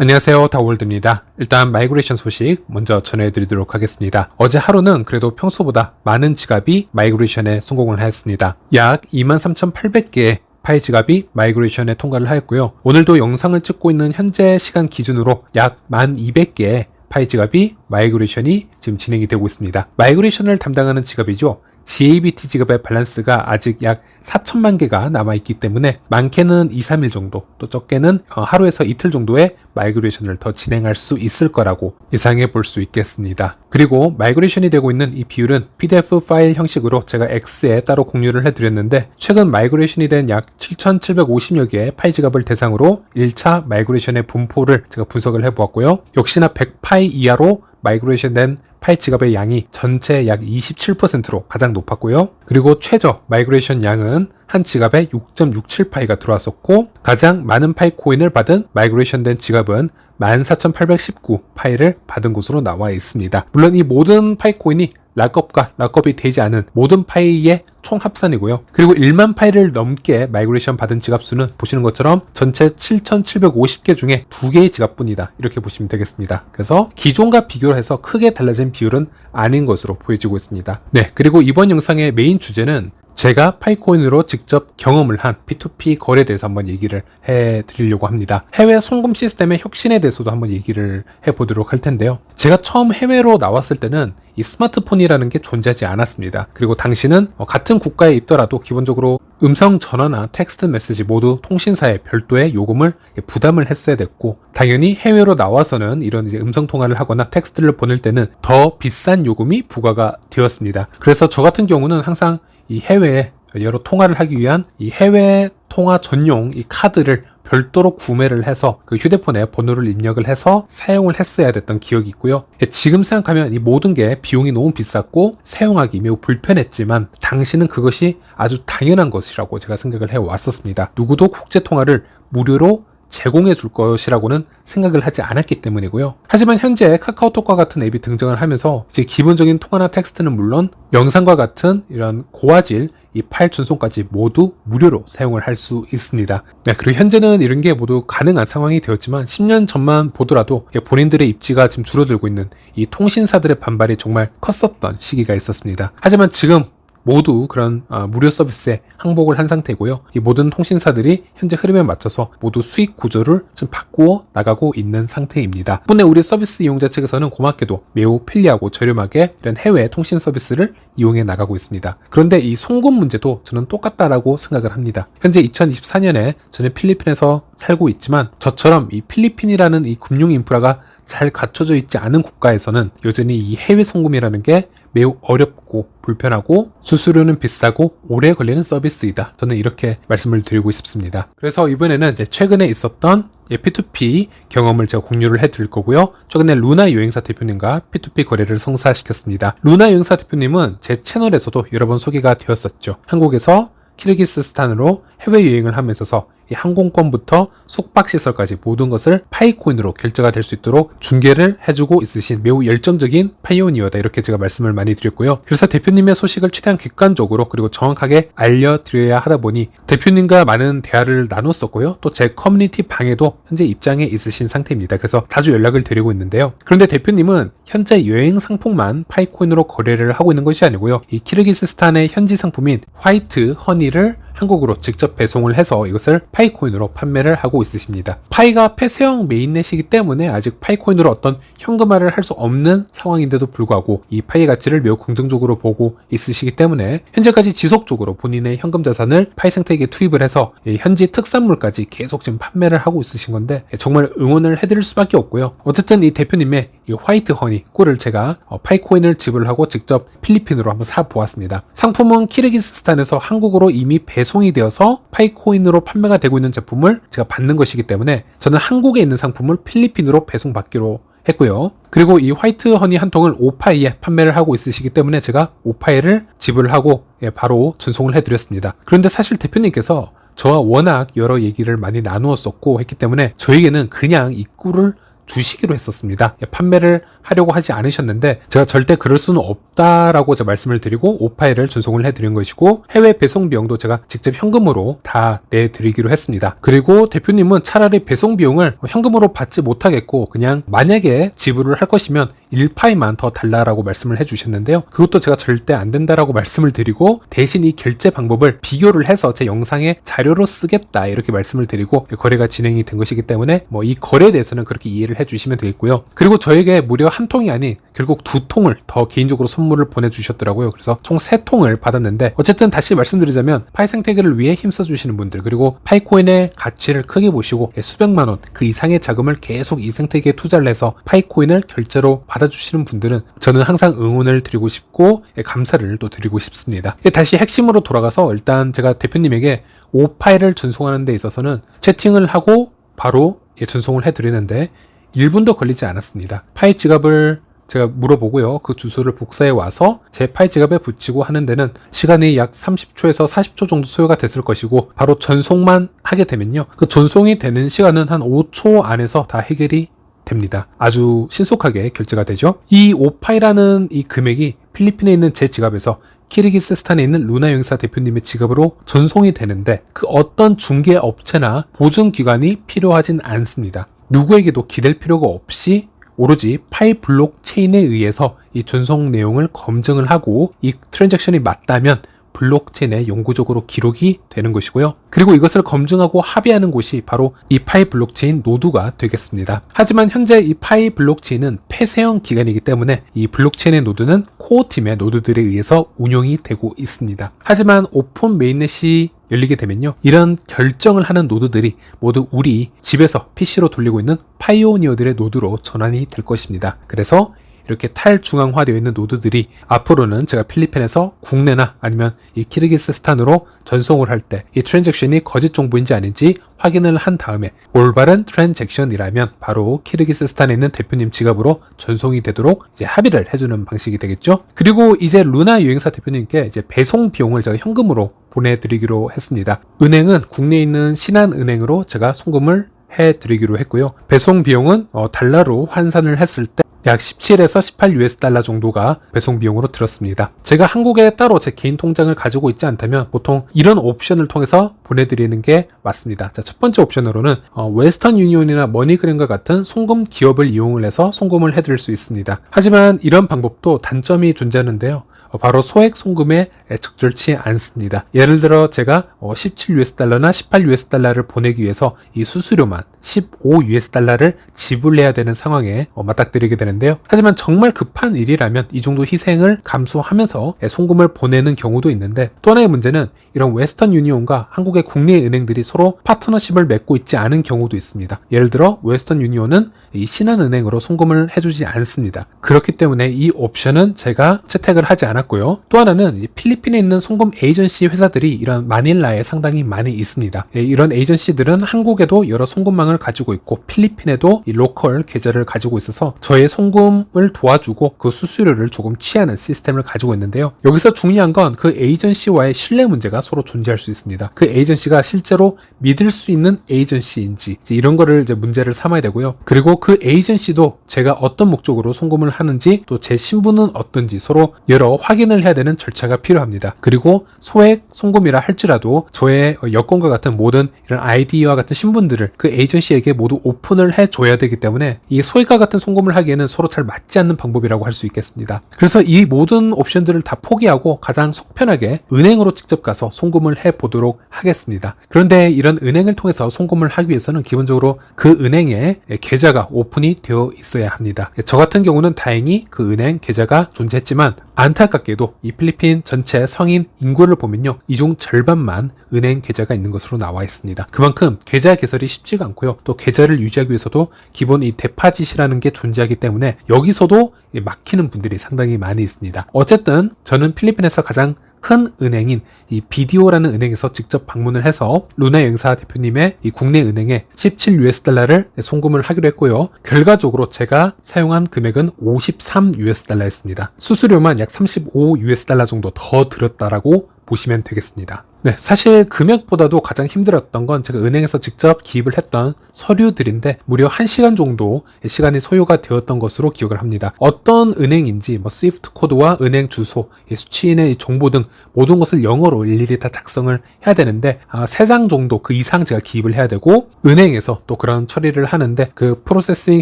안녕하세요, 다월드입니다. 일단 마이그레이션 소식 먼저 전해드리도록 하겠습니다. 어제 하루는 그래도 평소보다 많은 지갑이 마이그레이션에 성공을 하였습니다. 약 23,800개의 파이 지갑이 마이그레이션에 통과를 하였고요. 오늘도 영상을 찍고 있는 현재 시간 기준으로 약 1,200개의 파이 지갑이 마이그레이션이 지금 진행이 되고 있습니다. 마이그레이션을 담당하는 지갑이죠. GABT 지갑의 밸런스가 아직 약 4천만 개가 남아있기 때문에 많게는 2-3일 정도, 또 적게는 하루에서 이틀 정도의 마이그레이션을 더 진행할 수 있을 거라고 예상해 볼 수 있겠습니다. 그리고 마이그레이션이 되고 있는 이 비율은 PDF 파일 형식으로 제가 X에 따로 공유를 해드렸는데, 최근 마이그레이션이 된 약 7,750여 개의 파이 지갑을 대상으로 1차 마이그레이션의 분포를 제가 분석을 해보았고요. 역시나 100파이 이하로 마이그레이션 된 파이 지갑의 양이 전체 약 27%로 가장 높았고요. 그리고 최저 마이그레이션 양은 한 지갑에 6.67파이가 들어왔었고, 가장 많은 파이 코인을 받은 마이그레이션 된 지갑은 14,819파이를 받은 것으로 나와 있습니다. 물론 이 모든 파이 코인이 락업과 락업이 되지 않은 모든 파이의 총 합산이고요. 그리고 1만 파이를 넘게 마이그레이션 받은 지갑 수는 보시는 것처럼 전체 7,750개 중에 2개의 지갑뿐이다, 이렇게 보시면 되겠습니다. 그래서 기존과 비교를 해서 크게 달라진 비율은 아닌 것으로 보여지고 있습니다. 네, 그리고 이번 영상의 메인 주제는 제가 파이코인으로 직접 경험을 한 P2P 거래에 대해서 한번 얘기를 해드리려고 합니다. 해외 송금 시스템의 혁신에 대해서도 한번 얘기를 해보도록 할 텐데요. 제가 처음 해외로 나왔을 때는 이 스마트폰이라는 게 존재하지 않았습니다. 그리고 당시는 같은 국가에 있더라도 기본적으로 음성 전화나 텍스트 메시지 모두 통신사에 별도의 요금을 부담을 했어야 됐고, 당연히 해외로 나와서는 이런 이제 음성 통화를 하거나 텍스트를 보낼 때는 더 비싼 요금이 부과가 되었습니다. 그래서 저 같은 경우는 항상 이 해외에 여러 통화를 하기 위한 이 해외 통화 전용 이 카드를 별도로 구매를 해서 그 휴대폰에 번호를 입력을 해서 사용을 했어야 됐던 기억이 있고요. 지금 생각하면 이 모든 게 비용이 너무 비쌌고 사용하기 매우 불편했지만, 당시는 그것이 아주 당연한 것이라고 제가 생각을 해왔었습니다. 누구도 국제통화를 무료로 제공해 줄 것이라고는 생각을 하지 않았기 때문이고요. 하지만 현재 카카오톡과 같은 앱이 등장을 하면서 이제 기본적인 통화나 텍스트는 물론 영상과 같은 이런 고화질 이 파일 전송까지 모두 무료로 사용을 할 수 있습니다. 네, 그리고 현재는 이런 게 모두 가능한 상황이 되었지만 10년 전만 보더라도 본인들의 입지가 지금 줄어들고 있는 이 통신사들의 반발이 정말 컸었던 시기가 있었습니다. 하지만 지금 모두 그런 무료 서비스에 항복을 한 상태고요. 이 모든 통신사들이 현재 흐름에 맞춰서 모두 수익 구조를 지금 바꾸어 나가고 있는 상태입니다. 덕분에 우리 서비스 이용자 측에서는 고맙게도 매우 편리하고 저렴하게 이런 해외 통신 서비스를 이용해 나가고 있습니다. 그런데 이 송금 문제도 저는 똑같다라고 생각을 합니다. 현재 2024년에 저는 필리핀에서 살고 있지만, 저처럼 이 필리핀이라는 이 금융 인프라가 잘 갖춰져 있지 않은 국가에서는 여전히 이 해외 송금이라는 게 매우 어렵고 불편하고 수수료는 비싸고 오래 걸리는 서비스이다, 저는 이렇게 말씀을 드리고 싶습니다. 그래서 이번에는 최근에 있었던 P2P 경험을 제가 공유를 해드릴 거고요. 최근에 루나 여행사 대표님과 P2P 거래를 성사시켰습니다. 루나 여행사 대표님은 제 채널에서도 여러 번 소개가 되었었죠. 한국에서 키르기스스탄으로 해외여행을 하면서 이 항공권부터 숙박시설까지 모든 것을 파이코인으로 결제가 될 수 있도록 중개를 해주고 있으신 매우 열정적인 파이오니어다, 이렇게 제가 말씀을 많이 드렸고요. 그래서 대표님의 소식을 최대한 객관적으로 그리고 정확하게 알려드려야 하다 보니 대표님과 많은 대화를 나눴었고요. 또 제 커뮤니티 방에도 현재 입장에 있으신 상태입니다. 그래서 자주 연락을 드리고 있는데요. 그런데 대표님은 현재 여행 상품만 파이코인으로 거래를 하고 있는 것이 아니고요. 이 키르기스스탄의 현지 상품인 화이트 허니를 한국으로 직접 배송을 해서 이것을 파이코인으로 판매를 하고 있으십니다. 파이가 폐쇄형 메인넷이기 때문에 아직 파이코인으로 어떤 현금화를 할 수 없는 상황인데도 불구하고 이 파이의 가치를 매우 긍정적으로 보고 있으시기 때문에 현재까지 지속적으로 본인의 현금 자산을 파이 생태계에 투입을 해서 현지 특산물까지 계속 지금 판매를 하고 있으신 건데, 정말 응원을 해드릴 수밖에 없고요. 어쨌든 이 대표님의 이 화이트 허니 꿀을 제가 파이코인을 지불하고 직접 필리핀으로 한번 사보았습니다. 상품은 키르기스스탄에서 한국으로 이미 배송이 되어서 파이코인으로 판매가 되고 있는 제품을 제가 받는 것이기 때문에 저는 한국에 있는 상품을 필리핀으로 배송받기로 했고요. 그리고 이 화이트 허니 한 통을 5파이에 판매를 하고 있으시기 때문에 제가 5파이를 지불을 하고 바로 전송을 해드렸습니다. 그런데 사실 대표님께서 저와 워낙 여러 얘기를 많이 나누었었고 했기 때문에 저에게는 그냥 이 꿀을 주시기로 했었습니다. 판매를 하려고 하지 않으셨는데 제가 절대 그럴 수는 없다라고 제가 말씀을 드리고 오파일을 전송을 해드린 것이고 해외 배송 비용도 제가 직접 현금으로 다 내드리기로 했습니다. 그리고 대표님은 차라리 배송 비용을 현금으로 받지 못하겠고 그냥 만약에 지불을 할 것이면 1파이만 더 달라라고 말씀을 해주셨는데요. 그것도 제가 절대 안 된다라고 말씀을 드리고 대신 이 결제 방법을 비교를 해서 제 영상에 자료로 쓰겠다 이렇게 말씀을 드리고 거래가 진행이 된 것이기 때문에 이 거래에 대해서는 그렇게 이해를 해주시면 되겠고요. 그리고 저에게 무려 한 통이 아닌 결국 2통을 더 개인적으로 선물을 보내주셨더라고요. 그래서 총 3통을 받았는데 어쨌든 다시 말씀드리자면 파이 생태계를 위해 힘써주시는 분들 그리고 파이코인의 가치를 크게 보시고 수백만 원 그 이상의 자금을 계속 이 생태계에 투자를 해서 파이코인을 결제로 받아주시는 분들은 저는 항상 응원을 드리고 싶고 감사를 또 드리고 싶습니다. 다시 핵심으로 돌아가서 일단 제가 대표님에게 5파일을 전송하는 데 있어서는 채팅을 하고 바로 전송을 해드리는데 1분도 걸리지 않았습니다. 파이 지갑을 제가 물어보고요. 그 주소를 복사해 와서 제 파이 지갑에 붙이고 하는 데는 시간이 약 30초에서 40초 정도 소요가 됐을 것이고 바로 전송만 하게 되면요. 그 전송이 되는 시간은 한 5초 안에서 다 해결이 됩니다. 아주 신속하게 결제가 되죠. 이 오파이라는 이 금액이 필리핀에 있는 제 지갑에서 키르기스스탄에 있는 루나 여행사 대표님의 지갑으로 전송이 되는데 그 어떤 중개 업체나 보증 기관이 필요하진 않습니다. 누구에게도 기댈 필요가 없이 오로지 파이 블록체인에 의해서 이 전송 내용을 검증을 하고 이 트랜잭션이 맞다면 블록체인에 영구적으로 기록이 되는 것이고요. 그리고 이것을 검증하고 합의하는 곳이 바로 이 파이 블록체인 노드가 되겠습니다. 하지만 현재 이 파이 블록체인은 폐쇄형 기간이기 때문에 이 블록체인의 노드는 코어 팀의 노드들에 의해서 운용이 되고 있습니다. 하지만 오픈 메인넷이 열리게 되면요. 이런 결정을 하는 노드들이 모두 우리 집에서 PC로 돌리고 있는 파이오니어들의 노드로 전환이 될 것입니다. 그래서 이렇게 탈중앙화되어 있는 노드들이 앞으로는 제가 필리핀에서 국내나 아니면 이 키르기스스탄으로 전송을 할 때 이 트랜잭션이 거짓 정보인지 아닌지 확인을 한 다음에 올바른 트랜잭션이라면 바로 키르기스스탄에 있는 대표님 지갑으로 전송이 되도록 이제 합의를 해주는 방식이 되겠죠. 그리고 이제 루나 여행사 대표님께 이제 배송 비용을 제가 현금으로 보내드리기로 했습니다. 은행은 국내에 있는 신한은행으로 제가 송금을 해드리기로 했고요. 배송 비용은 달러로 환산을 했을 때 약 17에서 18 US 달러 정도가 배송 비용으로 들었습니다. 제가 한국에 따로 제 개인 통장을 가지고 있지 않다면 보통 이런 옵션을 통해서 보내드리는 게 맞습니다. 자, 첫 번째 옵션으로는 웨스턴 유니온이나 머니그램과 같은 송금 기업을 이용을 해서 송금을 해드릴 수 있습니다. 하지만 이런 방법도 단점이 존재하는데요. 바로 소액 송금에 적절치 않습니다. 예를 들어 제가 17 US 달러나 18 US 달러를 보내기 위해서 이 수수료만 15 US 달러를 지불해야 되는 상황에 맞닥뜨리게 되는데요. 하지만 정말 급한 일이라면 이 정도 희생을 감수하면서 송금을 보내는 경우도 있는데 또 하나의 문제는 이런 웨스턴 유니온과 한국의 국내 은행들이 서로 파트너십을 맺고 있지 않은 경우도 있습니다. 예를 들어 웨스턴 유니온은 이 신한은행으로 송금을 해주지 않습니다. 그렇기 때문에 이 옵션은 제가 채택을 하지 않았고요. 또 하나는 필리핀에 있는 송금 에이전시 회사들이 이런 마닐라에 상당히 많이 있습니다. 이런 에이전시들은 한국에도 여러 송금망을 가지고 있고 필리핀에도 이 로컬 계좌를 가지고 있어서 저의 송금을 도와주고 그 수수료를 조금 취하는 시스템을 가지고 있는데요. 여기서 중요한 건 그 에이전시와의 신뢰 문제가 서로 존재할 수 있습니다. 그 에이전시가 실제로 믿을 수 있는 에이전시인지 이런 거를 이제 문제를 삼아야 되고요. 그리고 그 에이전시도 제가 어떤 목적으로 송금을 하는지 또 제 신분은 어떤지 서로 여러 확인을 해야 되는 절차가 필요합니다. 그리고 소액 송금이라 할지라도 저의 여권과 같은 모든 이런 아이디와 같은 신분들을 그 에이전시에게 모두 오픈을 해줘야 되기 때문에 이 소액과 같은 송금을 하기에는 서로 잘 맞지 않는 방법이라고 할 수 있겠습니다. 그래서 이 모든 옵션들을 다 포기하고 가장 속편하게 은행으로 직접 가서 송금을 해보도록 하겠습니다. 그런데 이런 은행을 통해서 송금을 하기 위해서는 기본적으로 그 은행에 계좌가 오픈이 되어 있어야 합니다. 저 같은 경우는 다행히 그 은행 계좌가 존재했지만 안타깝게도 이 필리핀 전체 성인 인구를 보면요. 이 중 절반만 은행 계좌가 있는 것으로 나와 있습니다. 그만큼 계좌 개설이 쉽지가 않고요. 또 계좌를 유지하기 위해서도 기본 이 데파짓이라는 게 존재하기 때문에 여기서도 막히는 분들이 상당히 많이 있습니다. 어쨌든 저는 필리핀에서 가장 큰 은행인 이 BDO라는 은행에서 직접 방문을 해서 루나 여행사 대표님의 이 국내 은행에 17 US 달러를 송금을 하기로 했고요. 결과적으로 제가 사용한 금액은 53 US 달러였습니다. 수수료만 약 35 US 달러 정도 더 들었다라고 보시면 되겠습니다. 네, 사실 금액보다도 가장 힘들었던 건 제가 은행에서 직접 기입을 했던 서류들인데 무려 1시간 정도 시간이 소요가 되었던 것으로 기억을 합니다. 어떤 은행인지 뭐 스위프트 코드와 은행 주소, 수취인의 정보 등 모든 것을 영어로 일일이 다 작성을 해야 되는데 3장 정도 그 이상 제가 기입을 해야 되고 은행에서 또 그런 처리를 하는데 그 프로세싱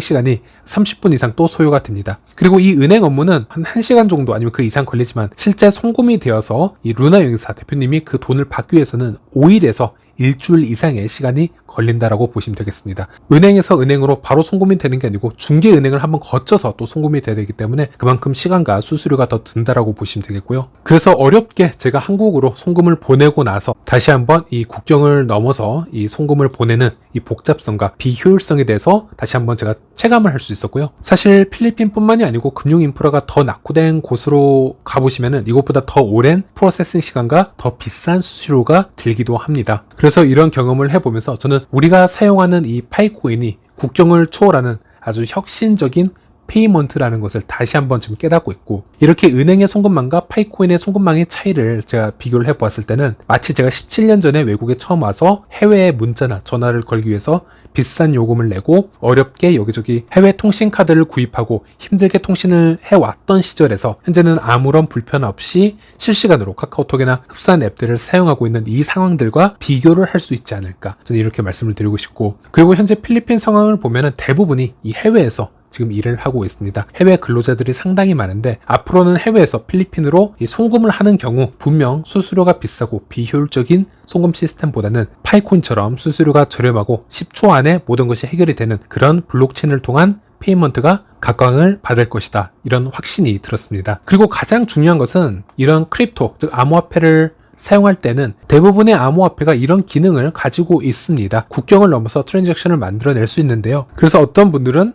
시간이 30분 이상 또 소요가 됩니다. 그리고 이 은행 업무는 한 1시간 정도 아니면 그 이상 걸리지만 실제 송금이 되어서 이 루나 영사 대표님이 그 돈을 받기 위해서는 5일에서 일주일 이상의 시간이 걸린다라고 보시면 되겠습니다. 은행에서 은행으로 바로 송금이 되는 게 아니고 중개은행을 한번 거쳐서 또 송금이 돼야 되기 때문에 그만큼 시간과 수수료가 더 든다라고 보시면 되겠고요. 그래서 어렵게 제가 한국으로 송금을 보내고 나서 다시 한번 이 국경을 넘어서 이 송금을 보내는 이 복잡성과 비효율성에 대해서 다시 한번 제가 체감을 할 수 있었고요. 사실 필리핀뿐만이 아니고 금융 인프라가 더 낙후된 곳으로 가보시면은 이것보다 더 오랜 프로세싱 시간과 더 비싼 수수료가 들기도 합니다. 그래서 이런 경험을 해보면서 저는 우리가 사용하는 이 파이코인이 국경을 초월하는 아주 혁신적인 페이먼트라는 것을 다시 한번 지금 깨닫고 있고, 이렇게 은행의 송금망과 파이코인의 송금망의 차이를 제가 비교를 해보았을 때는 마치 제가 17년 전에 외국에 처음 와서 해외에 문자나 전화를 걸기 위해서 비싼 요금을 내고 어렵게 여기저기 해외 통신 카드를 구입하고 힘들게 통신을 해왔던 시절에서 현재는 아무런 불편 없이 실시간으로 카카오톡이나 흡사한 앱들을 사용하고 있는 이 상황들과 비교를 할 수 있지 않을까, 저는 이렇게 말씀을 드리고 싶고, 그리고 현재 필리핀 상황을 보면은 대부분이 이 해외에서 지금 일을 하고 있습니다. 해외 근로자들이 상당히 많은데 앞으로는 해외에서 필리핀으로 이 송금을 하는 경우 분명 수수료가 비싸고 비효율적인 송금 시스템보다는 파이코인처럼 수수료가 저렴하고 10초 안에 모든 것이 해결이 되는 그런 블록체인을 통한 페이먼트가 각광을 받을 것이다, 이런 확신이 들었습니다. 그리고 가장 중요한 것은 이런 크립토, 즉 암호화폐를 사용할 때는 대부분의 암호화폐가 이런 기능을 가지고 있습니다. 국경을 넘어서 트랜잭션을 만들어낼 수 있는데요. 그래서 어떤 분들은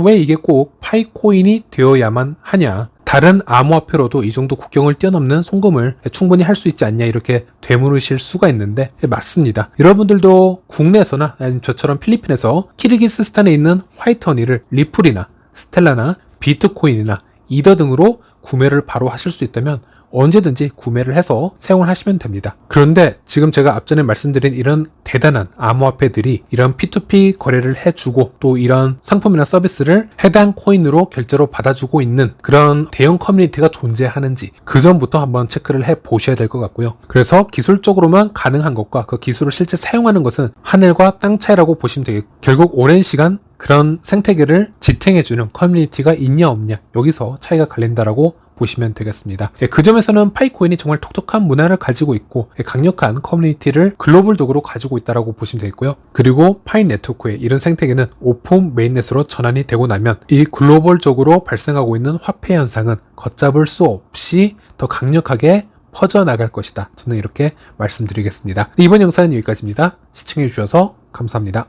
왜 이게 꼭 파이코인이 되어야만 하냐, 다른 암호화폐로도 이 정도 국경을 뛰어넘는 송금을 충분히 할 수 있지 않냐, 이렇게 되물으실 수가 있는데 맞습니다. 여러분들도 국내에서나 아니면 저처럼 필리핀에서 키르기스스탄에 있는 화이트허니를 리플이나 스텔라나 비트코인이나 이더 등으로 구매를 바로 하실 수 있다면 언제든지 구매를 해서 사용을 하시면 됩니다. 그런데 지금 제가 앞전에 말씀드린 이런 대단한 암호화폐들이 이런 P2P 거래를 해주고 또 이런 상품이나 서비스를 해당 코인으로 결제로 받아주고 있는 그런 대형 커뮤니티가 존재하는지 그 전부터 한번 체크를 해 보셔야 될 것 같고요. 그래서 기술적으로만 가능한 것과 그 기술을 실제 사용하는 것은 하늘과 땅 차이라고 보시면 되겠고, 결국 오랜 시간 그런 생태계를 지탱해주는 커뮤니티가 있냐 없냐, 여기서 차이가 갈린다라고 보시면 되겠습니다. 그 점에서는 파이코인이 정말 독특한 문화를 가지고 있고 강력한 커뮤니티를 글로벌적으로 가지고 있다고 보시면 되겠고요. 그리고 파이 네트워크의 이런 생태계는 오픈 메인넷으로 전환이 되고 나면 이 글로벌적으로 발생하고 있는 화폐 현상은 걷잡을 수 없이 더 강력하게 퍼져나갈 것이다, 저는 이렇게 말씀드리겠습니다. 이번 영상은 여기까지입니다. 시청해 주셔서 감사합니다.